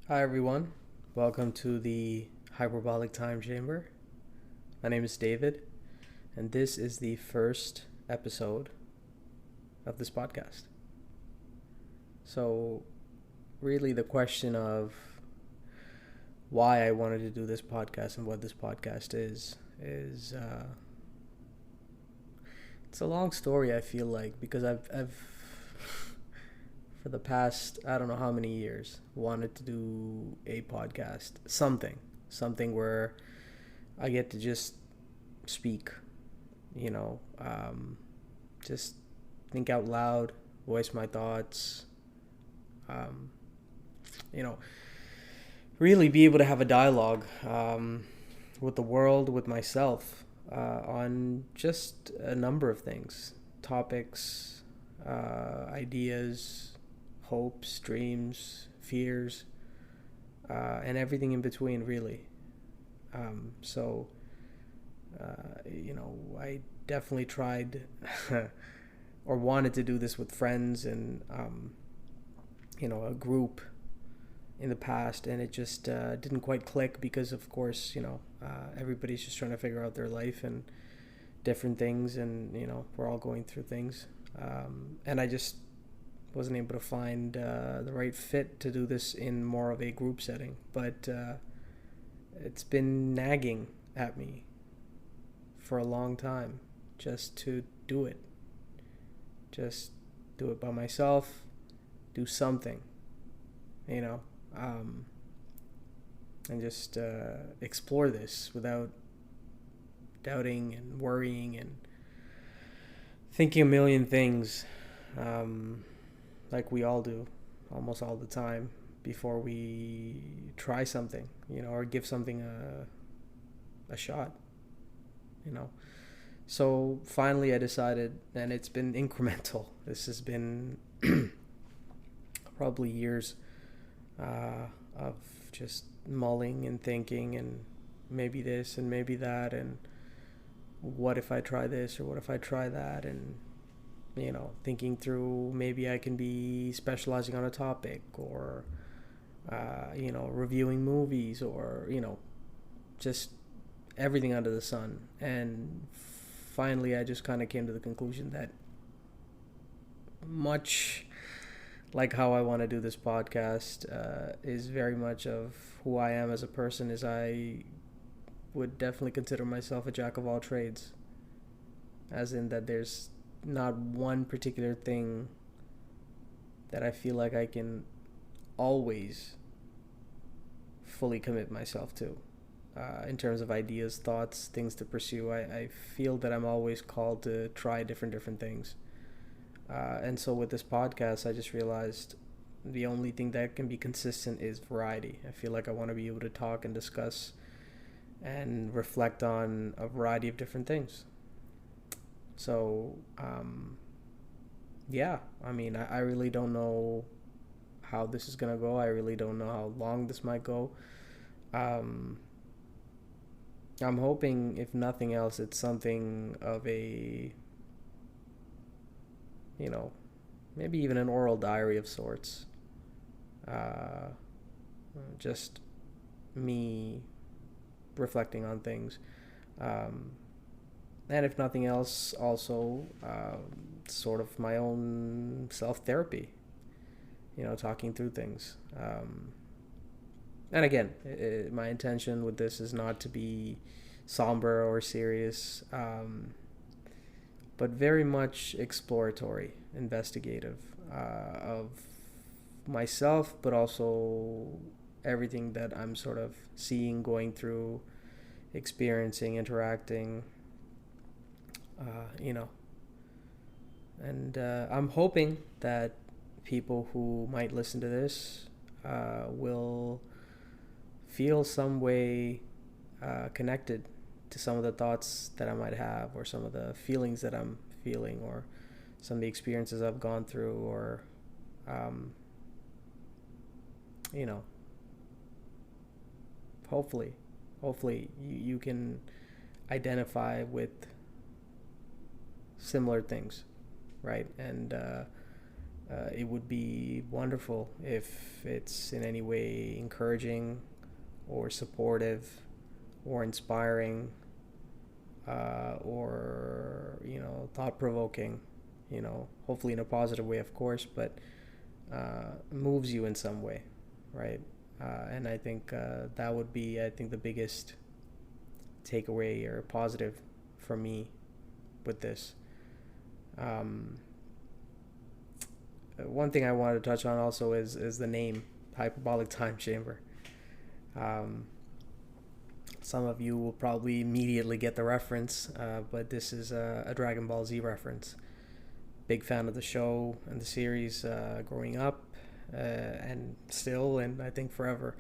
Hi everyone, welcome to the Hyperbolic Time Chamber. My name is David, and this is the first episode of this podcast. So, really, the question of why I wanted to do this podcast and what this podcast is it's a long story. I feel like because I've for the past I don't know how many years wanted to do a podcast, something where I get to just speak, you know, just think out loud, voice my thoughts, um, you know, really be able to have a dialogue with the world, with myself, on just a number of things, topics, ideas, hopes, dreams, fears, and everything in between, really. So, I definitely tried or wanted to do this with friends and, a group in the past, and it just didn't quite click because, of course, everybody's just trying to figure out their life and different things, and, we're all going through things. And I just wasn't able to find the right fit to do this in more of a group setting. But it's been nagging at me for a long time just to do it. Just do it by myself, do something, you know, and just explore this without doubting and worrying and thinking a million things, like we all do almost all the time before we try something, or give something a shot, So finally I decided, and it's been incremental. This has been probably years of just mulling and thinking and maybe this and maybe that, and what if I try this or what if I try that, and thinking through maybe I can be specializing on a topic, or reviewing movies, or just everything under the sun. And finally I just kind of came to the conclusion that, much like how I want to do this podcast, is very much of who I am as a person, is I would definitely consider myself a jack of all trades, as in that there's not one particular thing that I feel like I can always fully commit myself to, in terms of ideas, thoughts, things to pursue. I feel that I'm always called to try different things, and so with this podcast I just realized the only thing that can be consistent is variety. I feel like I want to be able to talk and discuss and reflect on a variety of different things. So, I really don't know how this is going to go. I really don't know how long this might go. Um, I'm hoping, if nothing else, it's something of a, maybe even an oral diary of sorts. Uh, just me reflecting on things. And if nothing else, also sort of my own self-therapy, talking through things. And again, my intention with this is not to be somber or serious, but very much exploratory, investigative, of myself, but also everything that I'm sort of seeing, going through, experiencing, interacting, and I'm hoping that people who might listen to this will feel some way connected to some of the thoughts that I might have, or some of the feelings that I'm feeling, or some of the experiences I've gone through, or hopefully you can identify with similar things, right? And it would be wonderful if it's in any way encouraging or supportive or inspiring, or thought-provoking, hopefully in a positive way, of course, but moves you in some way, right? And I think that would be, I think, the biggest takeaway or positive for me with this. One thing I wanted to touch on also is the name Hyperbolic Time Chamber. Some of you will probably immediately get the reference, but this is a Dragon Ball Z reference. Big fan of the show and the series growing up, and still, and I think forever.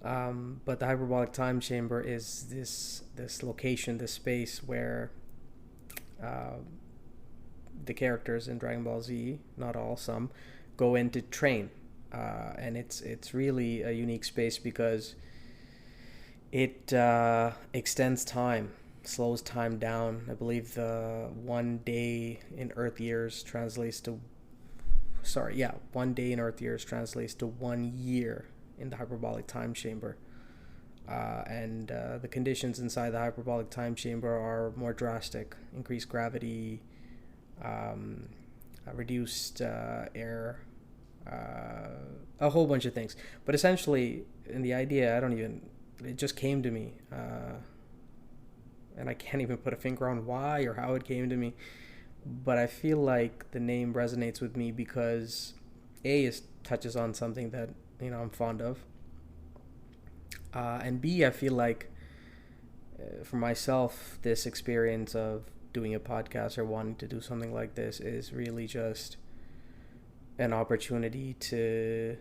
But the Hyperbolic Time Chamber is this location, this space where the characters in Dragon Ball Z, not all, some, go in to train. And it's really a unique space because it extends time, slows time down. I believe the 1 day in Earth years translates to 1 day in Earth years translates to 1 year in the Hyperbolic Time Chamber. And the conditions inside the Hyperbolic Time Chamber are more drastic: increased gravity, reduced air, a whole bunch of things. But essentially, in the idea, it just came to me, and I can't even put a finger on why or how it came to me, but I feel like the name resonates with me because it touches on something that I'm fond of, and B, I feel like for myself, this experience of doing a podcast or wanting to do something like this is really just an opportunity to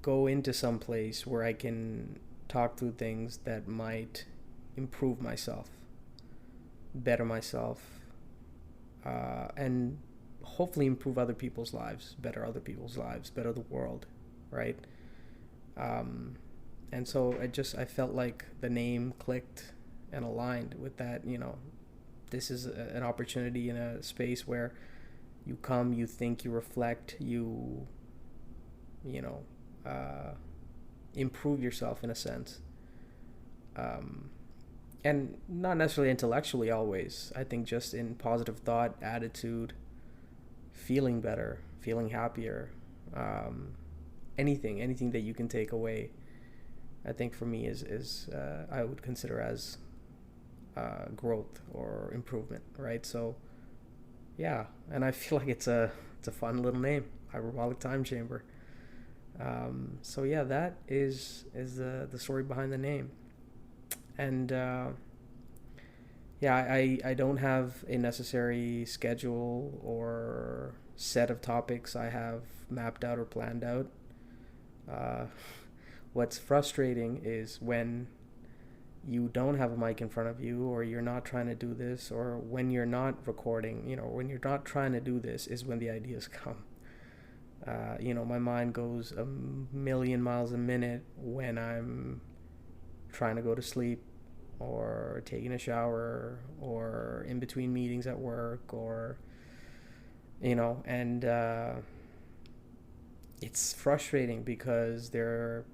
go into some place where I can talk through things that might improve myself, better myself, and hopefully improve other people's lives, better the world, right? And so I felt like the name clicked and aligned with that. This is an opportunity in a space where you come, you think, you reflect, you improve yourself in a sense, and not necessarily intellectually always. I think just in positive thought, attitude, feeling better, feeling happier, anything that you can take away, I think for me is I would consider as growth or improvement, right? So yeah, and I feel like it's a fun little name, Hyperbolic Time Chamber. So yeah, that is the story behind the name. And I don't have a necessary schedule or set of topics I have mapped out or planned out. What's frustrating is when you don't have a mic in front of you, or you're not trying to do this, or when you're not recording, when you're not trying to do this is when the ideas come. My mind goes a million miles a minute when I'm trying to go to sleep, or taking a shower, or in between meetings at work, or and it's frustrating because they're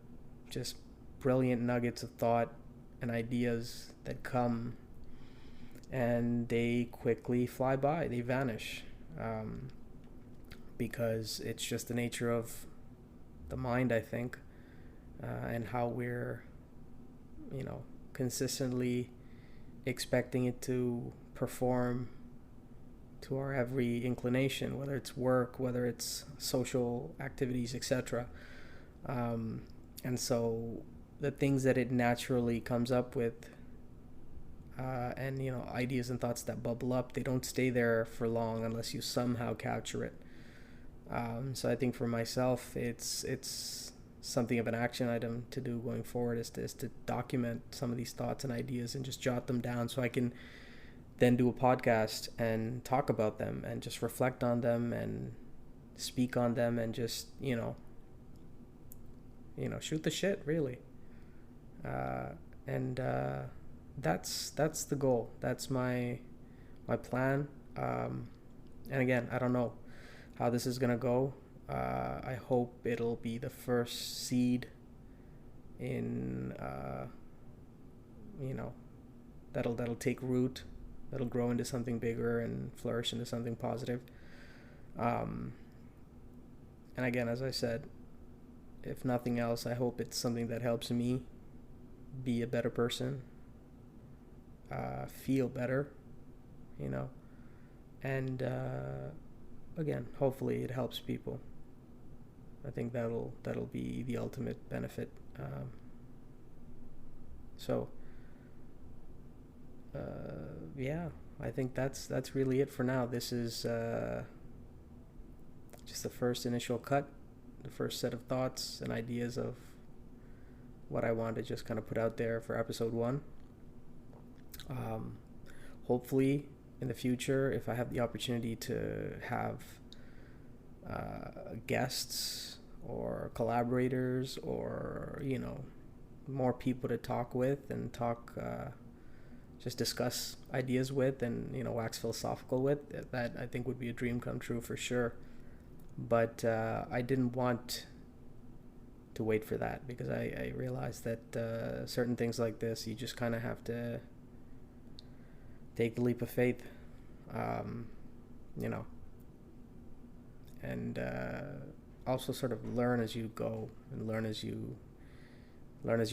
just brilliant nuggets of thought and ideas that come, and they quickly fly by, they vanish, because it's just the nature of the mind, I think, and how we're consistently expecting it to perform to our every inclination, whether it's work, whether it's social activities, etc. And so the things that it naturally comes up with, and ideas and thoughts that bubble up, they don't stay there for long unless you somehow capture it. So I think for myself, it's something of an action item to do going forward, is to document some of these thoughts and ideas and just jot them down, so I can then do a podcast and talk about them and just reflect on them and speak on them and just shoot the shit, really. And that's the goal. That's my plan. And again, I don't know how this is gonna go. I hope it'll be the first seed in that'll take root, that'll grow into something bigger and flourish into something positive. And again, as I said, if nothing else, I hope it's something that helps me be a better person, feel better, and again, hopefully it helps people. I think that'll be the ultimate benefit. I think that's really it for now. This is just the first initial cut, the first set of thoughts and ideas of what I want to just kind of put out there for episode 1. Hopefully in the future, if I have the opportunity to have guests or collaborators or more people to talk with and just discuss ideas with and wax philosophical with, that I think would be a dream come true for sure. But I didn't want to wait for that, because I realized that certain things like this, you just kind of have to take the leap of faith, and also sort of learn as you go and learn as you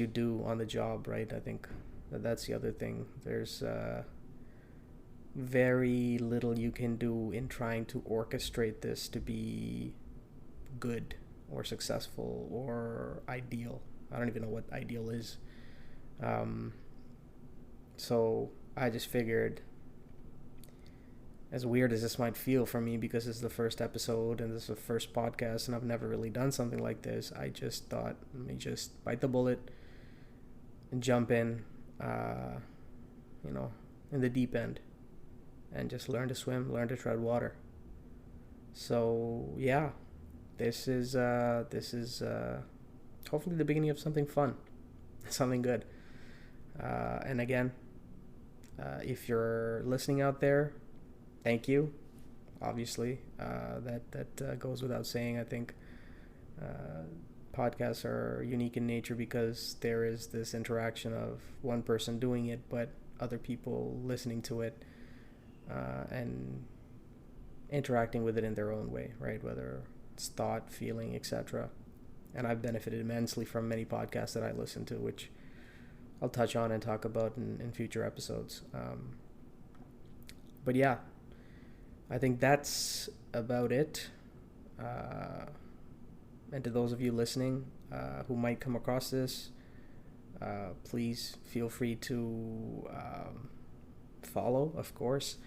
do on the job, right? I think that's the other thing. There's very little you can do in trying to orchestrate this to be good or successful or ideal. I don't even know what ideal is. So I just figured, as weird as this might feel for me, because it's the first episode and this is the first podcast and I've never really done something like this, I just thought, let me just bite the bullet and jump in, in the deep end, and just learn to swim, learn to tread water. So yeah, this is hopefully the beginning of something fun, something good. And again, if you're listening out there, thank you. Obviously, that goes without saying. I think podcasts are unique in nature because there is this interaction of one person doing it, but other people listening to it and interacting with it in their own way, right? Whether it's thought, feeling, etc. And I've benefited immensely from many podcasts that I listen to, which I'll touch on and talk about in future episodes. But yeah, I think that's about it. And to those of you listening who might come across this, please feel free to follow, of course.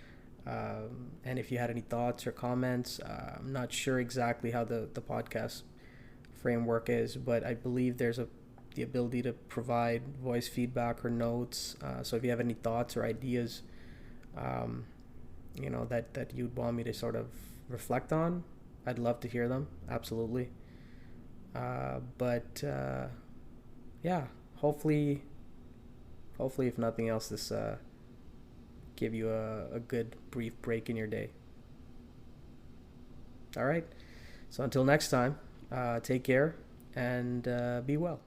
And if you had any thoughts or comments, I'm not sure exactly how the podcast framework is, but I believe there's the ability to provide voice feedback or notes. So if you have any thoughts or ideas, that you'd want me to sort of reflect on, I'd love to hear them. Absolutely. Yeah, hopefully if nothing else, this give you a good brief break in your day. All right. So until next time, take care and be well.